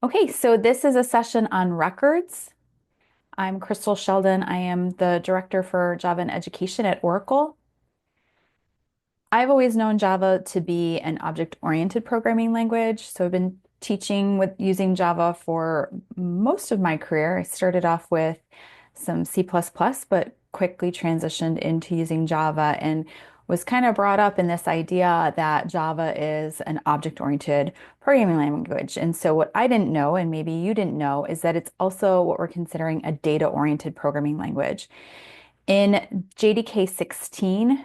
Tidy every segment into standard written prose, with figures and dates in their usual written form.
Okay, so this is a session on records. I'm Crystal Sheldon. I am the director for Java and Education at Oracle. I've always known Java to be an object-oriented programming language, so I've been teaching with using Java for most of my career. I started off with some C++, but quickly transitioned into using Java and was kind of brought up in this idea that Java is an object-oriented programming language. And so what I didn't know, and maybe you didn't know, is that it's also what we're considering a data-oriented programming language. In JDK 16,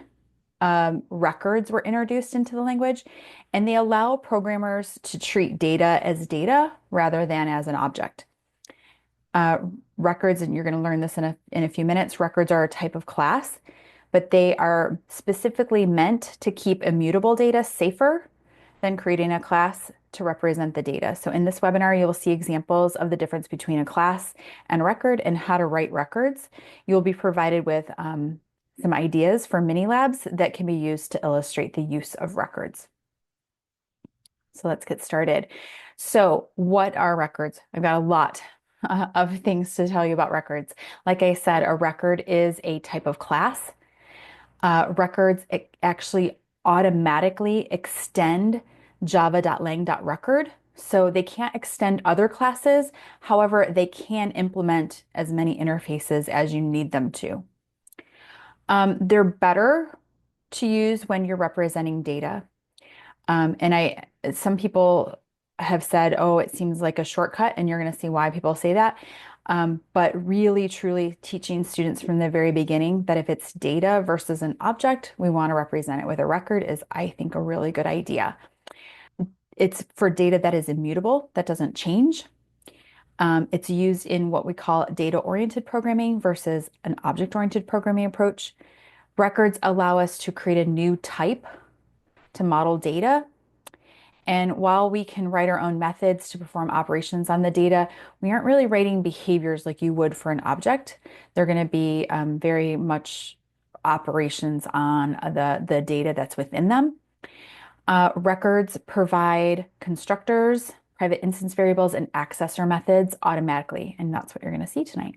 records were introduced into the language, and they allow programmers to treat data as data rather than as an object. Uh, Records, and you're going to learn this in a few minutes, records are a type of class, but they are specifically meant to keep immutable data safer than creating a class to represent the data. So in this webinar, you'll see examples of the difference between a class and a record and how to write records. You'll be provided with some ideas for mini labs that can be used to illustrate the use of records. So let's get started. So what are records? I've got a lot of things to tell you about records. Like I said, a record is a type of class. Records actually automatically extend java.lang.record. So they can't extend other classes. However, they can implement as many interfaces as you need them to. They're better to use when you're representing data. Some people have said, oh, it seems like a shortcut, and you're going to see why people say that. But really, truly teaching students from the very beginning that if it's data versus an object, we want to represent it with a record is, I think, a really good idea. It's for data that is immutable, that doesn't change. It's used in what we call data-oriented programming versus an object-oriented programming approach. Records allow us to create a new type to model data. And while we can write our own methods to perform operations on the data, we aren't really writing behaviors like you would for an object. They're going to be very much operations on the data that's within them. Records provide constructors, private instance variables, and accessor methods automatically. And that's what you're going to see tonight.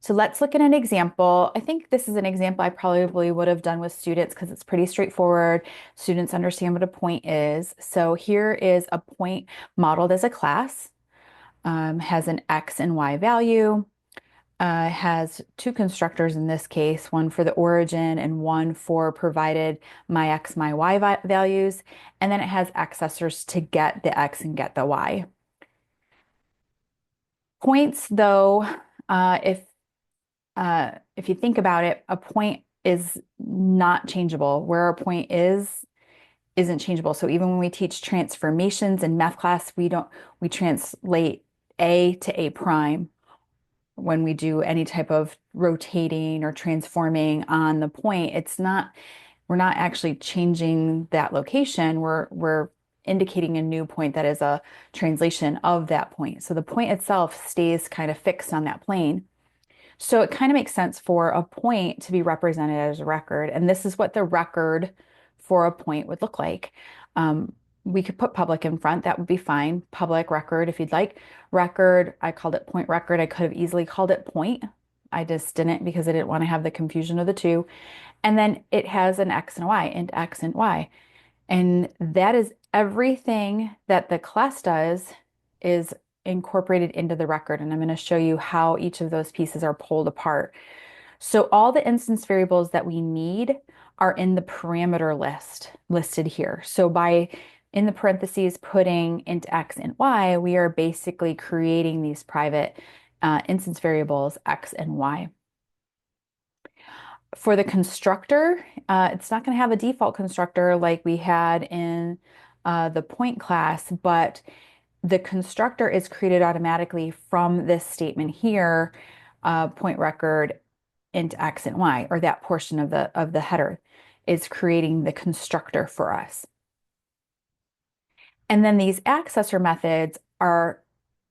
So let's look at an example. I think this is an example I probably would have done with students because it's pretty straightforward. Students understand what a point is. So here is a point modeled as a class, has an X and Y value, has two constructors in this case, one for the origin and one for provided my X, my Y values. And then it has accessors to get the X and get the Y. Points, though, if if you think about it, a point is not changeable. Where a point is isn't changeable. So even when we teach transformations in math class, we translate A to A prime when we do any type of rotating or transforming on the point. We're not actually changing that location. We're indicating a new point that is a translation of that point. So the point itself stays kind of fixed on that plane. So it kind of makes sense for a point to be represented as a record. And this is what the record for a point would look like. We could put public in front. That would be fine. Public record, if you'd like. Record, I called it point record. I could have easily called it point. I just didn't because I didn't want to have the confusion of the two. And then it has an X and a Y, and X and Y. And that is everything that the class does is incorporated into the record. And I'm going to show you how each of those pieces are pulled apart. So all the instance variables that we need are in the parameter list listed here. So by in the parentheses putting int X and Y, we are basically creating these private instance variables X and Y. For the constructor, it's not going to have a default constructor like we had in the point class, but the constructor is created automatically from this statement here, point record int X and Y, or that portion of the header is creating the constructor for us. And then these accessor methods are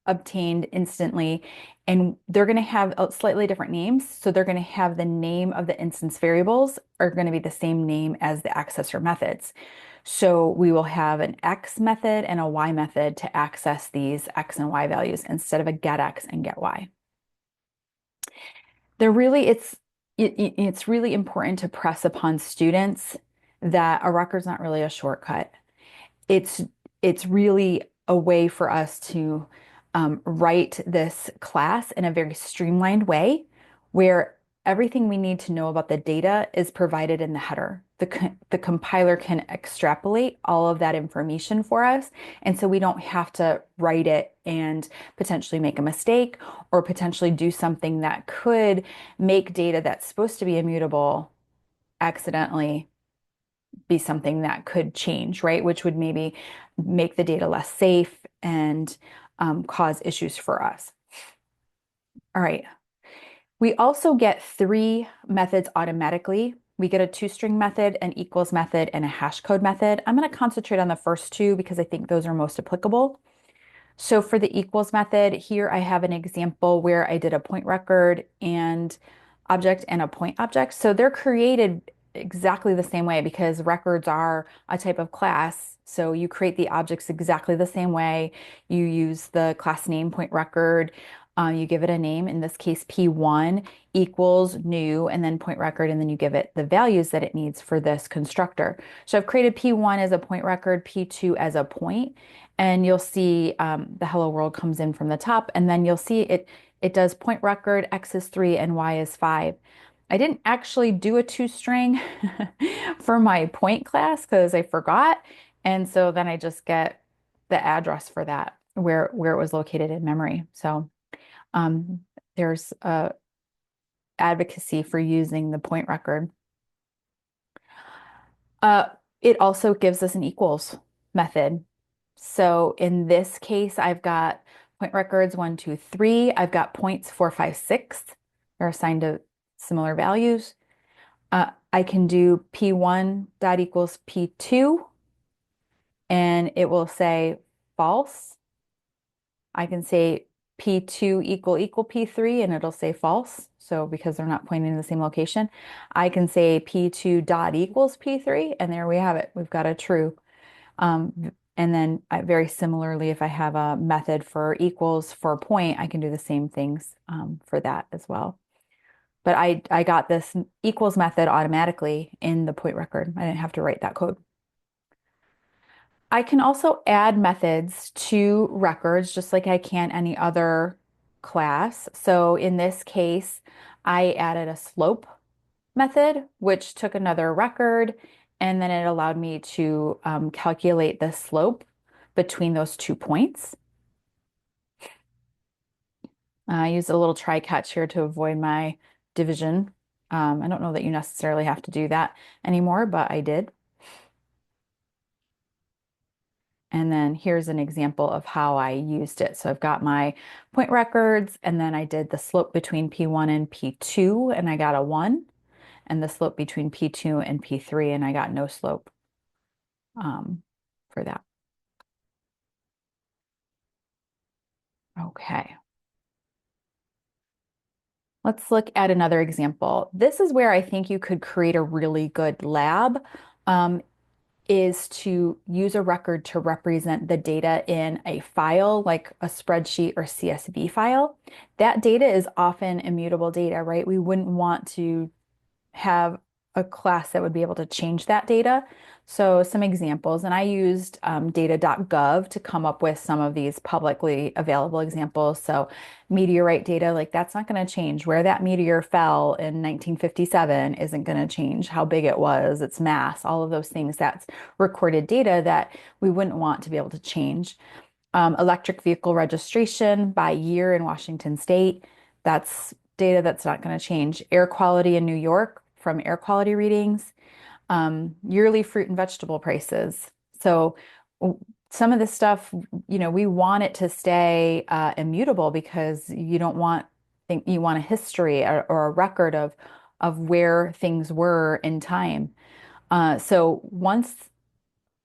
obtained instantly, and they're going to have slightly different names. So they're going to have the name of the instance variables are going to be the same name as the accessor methods. So we will have an X method and a Y method to access these X and Y values instead of a get X and get Y. They're really, it's really important to press upon students that a record's not really a shortcut. It's it's really a way for us to write this class in a very streamlined way where everything we need to know about the data is provided in the header. The compiler can extrapolate all of that information for us, and so we don't have to write it and potentially make a mistake or potentially do something that could make data that's supposed to be immutable accidentally be something that could change, right? Which would maybe make the data less safe and cause issues for us. All right. We also get three methods automatically. We get a toString method, an equals method, and a hash code method. I'm going to concentrate on the first two because I think those are most applicable. So for the equals method, here I have an example where I did a point record and object and a point object. So they're created exactly the same way because records are a type of class. So you create the objects exactly the same way. You use the class name point record. You give it a name, in this case, P1 equals new, and then point record, and then you give it the values that it needs for this constructor. So I've created P1 as a point record, P2 as a point, and you'll see the hello world comes in from the top, and then you'll see it does point record, X is 3 and Y is 5. I didn't actually do a toString for my point class because I forgot. And so then I just get the address for that, where it was located in memory. So um, there's advocacy for using the point record. Uh, it also gives us an equals method. So in this case, I've got point records 1, 2, 3. I've got points 4, 5, 6. They're assigned to similar values. I can do P1 dot equals P2, and it will say false. I can say P2 equal P3, and it'll say false. So because they're not pointing to the same location, I can say P2 dot equals P3, and there we have it. We've got a true. And then very similarly, if I have a method for equals for a point, I can do the same things for that as well. But I got this equals method automatically in the point record. I didn't have to write that code. I can also add methods to records just like I can any other class. So in this case, I added a slope method, which took another record, and then it allowed me to calculate the slope between those 2 points. I used a little try catch here to avoid my division. I don't know that you necessarily have to do that anymore, but I did. And then here's an example of how I used it. So I've got my point records, and then I did the slope between P1 and P2, and I got a 1, and the slope between P2 and P3, and I got no slope for that. Okay. Let's look at another example. This is where I think you could create a really good lab, is to use a record to represent the data in a file, like a spreadsheet or CSV file. That data is often immutable data, right? We wouldn't want to have a class that would be able to change that data. So some examples, and I used data.gov to come up with some of these publicly available examples. So meteorite data, like that's not going to change. Where that meteor fell in 1957 isn't going to change. How big it was, its mass, all of those things. That's recorded data that we wouldn't want to be able to change. Electric vehicle registration by year in Washington State. That's data that's not going to change. Air quality in New York from air quality readings. Yearly fruit and vegetable prices. So some of this stuff, we want it to stay immutable because you don't want, you want a history or a record of where things were in time. So once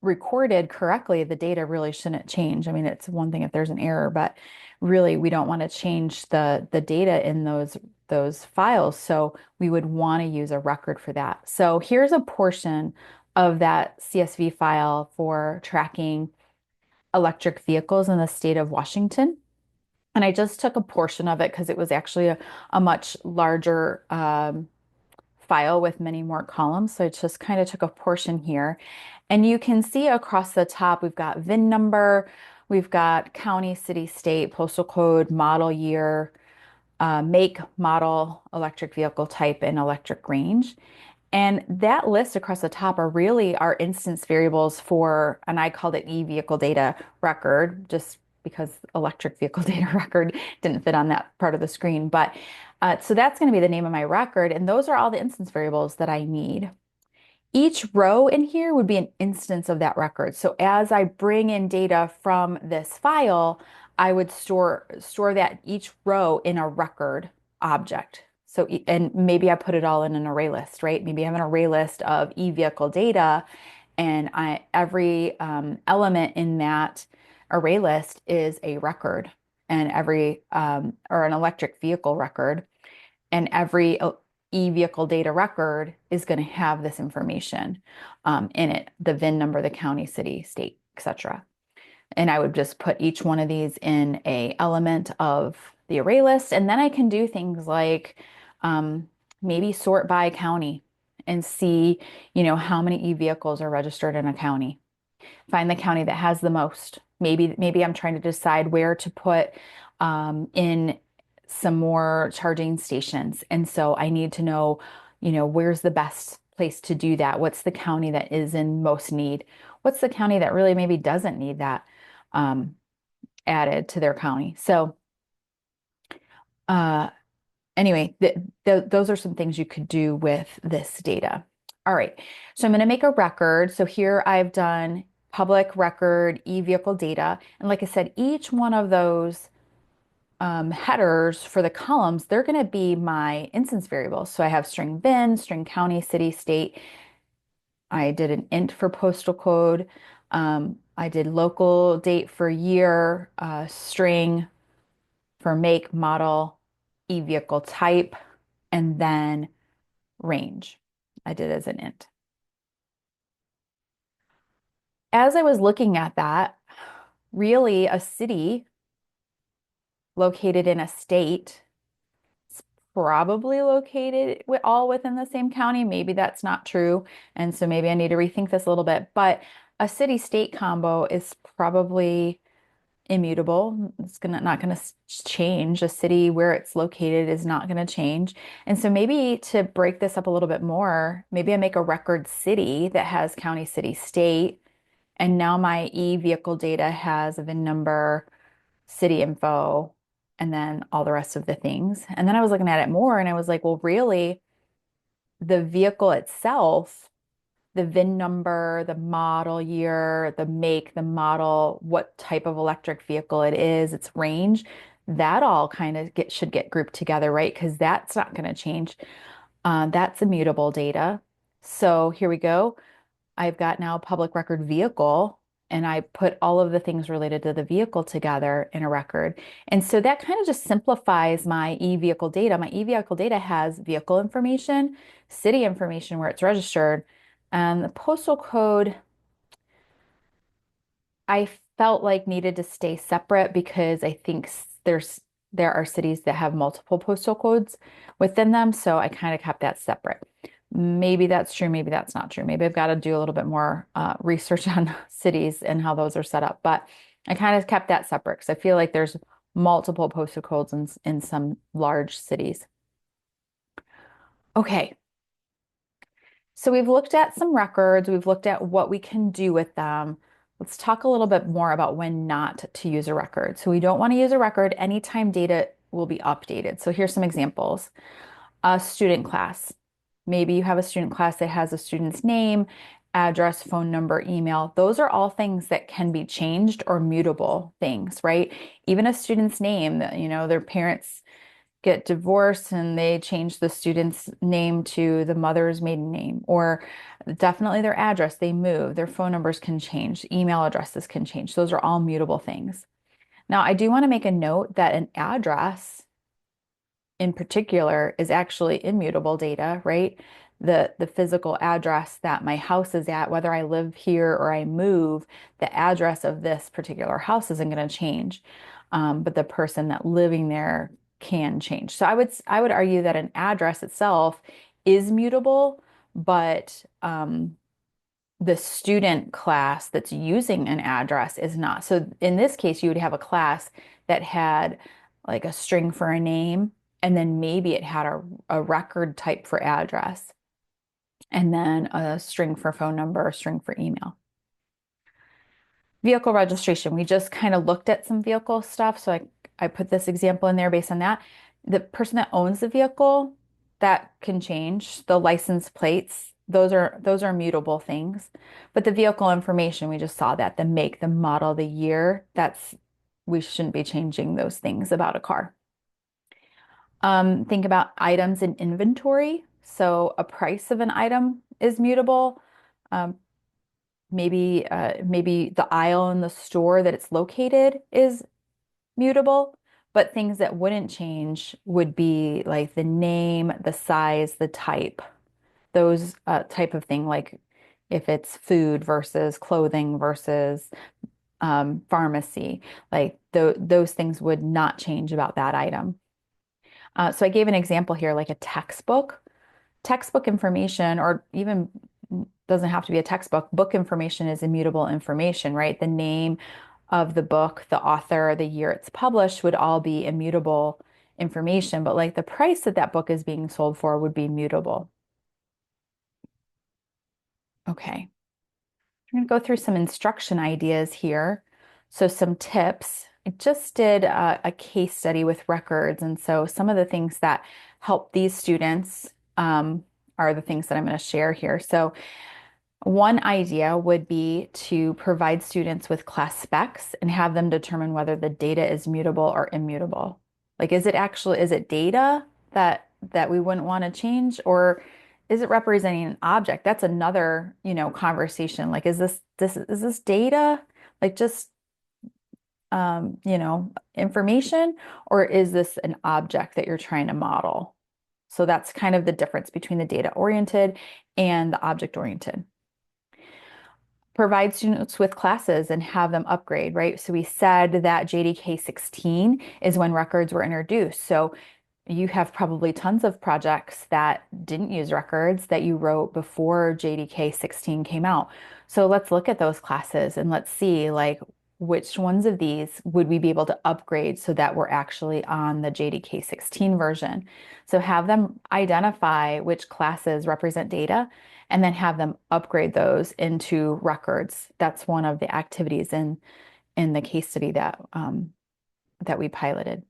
recorded correctly, the data really shouldn't change. I mean, it's one thing if there's an error, but really we don't want to change the data in those files. So we would want to use a record for that. So here's a portion of that CSV file for tracking electric vehicles in the state of Washington. And I just took a portion of it because it was actually a much larger file with many more columns. So I just kind of took a portion here. And you can see across the top, we've got VIN number, we've got county, city, state, postal code, model year, make, model, electric vehicle type, and electric range. And that list across the top are really our instance variables for, and I called it e-vehicle data record, just because electric vehicle data record didn't fit on that part of the screen. But so that's going to be the name of my record. And those are all the instance variables that I need. Each row in here would be an instance of that record. So as I bring in data from this file, I would store that each row in a record object. So, and maybe I put it all in an array list, right? Maybe I have an array list of e-vehicle data, and every element in that array list is a record, and every or an electric vehicle record, and every e-vehicle data record is going to have this information in it, the VIN number, the county, city, state, etc. And I would just put each one of these in a element of the array list. And then I can do things like maybe sort by county and see, how many e-vehicles are registered in a county. Find the county that has the most. Maybe I'm trying to decide where to put in some more charging stations. And so I need to know, where's the best place to do that? What's the county that is in most need? What's the county that really maybe doesn't need that added to their county? So anyway, those are some things you could do with this data. All right, so I'm going to make a record. So here I've done public record e-vehicle data. And like I said, each one of those headers for the columns, they're going to be my instance variables. So I have string VIN, string county, city, state. I did an int for postal code. I did local date for year, string for make, model, e-vehicle type, and then range. I did as an int. As I was looking at that, really a city located in a state is probably located all within the same county. Maybe that's not true. And so maybe I need to rethink this a little bit. But a city-state combo is probably immutable. It's not gonna change. A city where it's located is not gonna change. And so maybe to break this up a little bit more, maybe I make a record city that has county, city, state, and now my e-vehicle data has a VIN number, city info, and then all the rest of the things. And then I was looking at it more and I was like, well, really, the vehicle itself, the VIN number, the model year, the make, the model, what type of electric vehicle it is, its range, that all kind of should get grouped together, right? Because that's not going to change. That's immutable data. So here we go. I've got now a public record vehicle, and I put all of the things related to the vehicle together in a record. And so that kind of just simplifies my e-vehicle data. My e-vehicle data has vehicle information, city information where it's registered, and the postal code I felt like needed to stay separate because I think there are cities that have multiple postal codes within them, so I kind of kept that separate. Maybe that's true, maybe that's not true. Maybe I've got to do a little bit more research on cities and how those are set up, but I kind of kept that separate because I feel like there's multiple postal codes in some large cities. Okay, so we've looked at some records, we've looked at what we can do with them. Let's talk a little bit more about when not to use a record. So we don't want to use a record anytime data will be updated. So here's some examples. A student class. Maybe you have a student class that has a student's name, address, phone number, email. Those are all things that can be changed or mutable things, right? Even a student's name, their parents get divorced and they change the student's name to the mother's maiden name, or definitely their address, they move, their phone numbers can change, email addresses can change. Those are all mutable things. Now, I do want to make a note that an address in particular is actually immutable data, right? the physical address that my house is at, whether I live here or I move, the address of this particular house isn't going to change. But the person that living there can change. So I would argue that an address itself is mutable, but the student class that's using an address is not. So in this case, you would have a class that had like a string for a name, and then maybe it had a record type for address, and then a string for phone number, a string for email. Vehicle registration, we just kind of looked at some vehicle stuff. So I put this example in there based on that. The person that owns the vehicle, that can change. The license plates, those are mutable things. But the vehicle information, we just saw that, the make, the model, the year, we shouldn't be changing those things about a car. Think about items in inventory. So a price of an item is mutable. Um, maybe the aisle in the store that it's located is mutable, but things that wouldn't change would be like the name, the size, the type, those type of thing, like if it's food versus clothing versus pharmacy, like those things would not change about that item. So I gave an example here, like a textbook. Textbook information, or even doesn't have to be a textbook, book information is immutable information, right? The name of the book, the author, the year it's published would all be immutable information, but like the price that that book is being sold for would be mutable. Okay, we're going to go through some instruction ideas here. So some tips. I just did a case study with records, and so some of the things that help these students are the things that I'm going to share here. So one idea would be to provide students with class specs and have them determine whether the data is mutable or immutable. Like, is it data that we wouldn't want to change, or is it representing an object? That's another, conversation. Like, is this data? Like just information, or is this an object that you're trying to model? So that's kind of the difference between the data oriented and the object oriented. Provide students with classes and have them upgrade, right? So we said that JDK 16 is when records were introduced. So you have probably tons of projects that didn't use records that you wrote before JDK 16 came out. So let's look at those classes and let's see like which ones of these would we be able to upgrade so that we're actually on the JDK 16 version. So have them identify which classes represent data and then have them upgrade those into records. That's one of the activities in the case study that we piloted.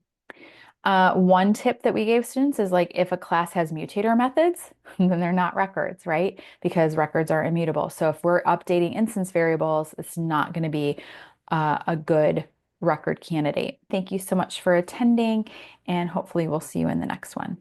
One tip that we gave students is like if a class has mutator methods, then they're not records, right? Because records are immutable. So if we're updating instance variables, it's not going to be a good record candidate. Thank you so much for attending, and hopefully we'll see you in the next one.